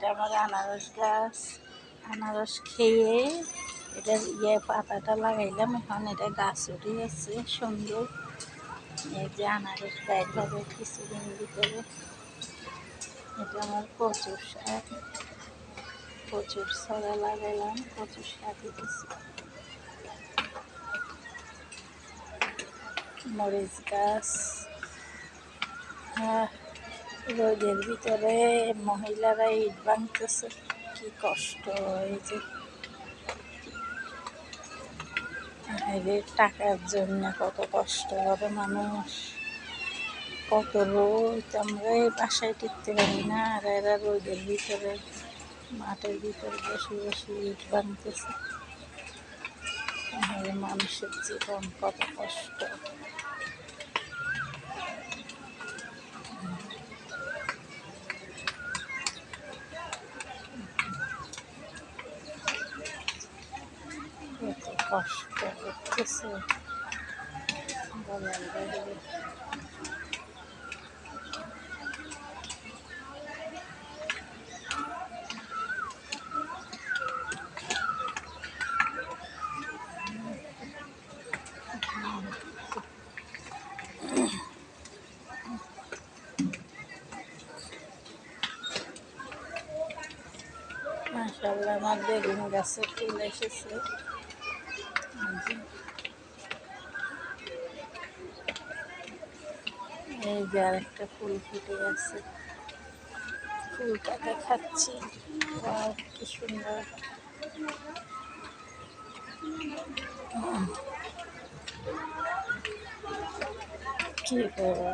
এটা আমার আনারস গাছ। আনারস খেয়ে এটার পাতাটা লাগাইলাম, এখন এটা গাছ উঠে যাচ্ছে সুন্দর। এই যে আনারস বাইর হবে কিছুদিন ভিতরে। এটা আমার কচুর শাক, কচুর ছড়া লাগাইলাম, কচুর শাক হইতেছে। মরিচ গাছ। রোদের ভিতরে মহিলারা ইট ভাঙতেছে, কি কষ্ট। এই যে এদের টাকার জন্য কত কষ্ট করে মানুষ, কত রোদ। আমরা এই বাসায় টিকতে পারি না, আর এরা রোদের ভিতরে মাঠের ভিতরে বসে বসে ইট ভাঙতেছে। মানুষের জীবন কত কষ্ট। কত কষ্ট করতেছে বলার বাইরে। মাশাআল্লাহ, আমার বেগুন গাছে ফুল এসেছে। এই যে আর একটা ফুল ফুটে আছে, ফুলটা দেখাচ্ছি। কি সুন্দর, কি করে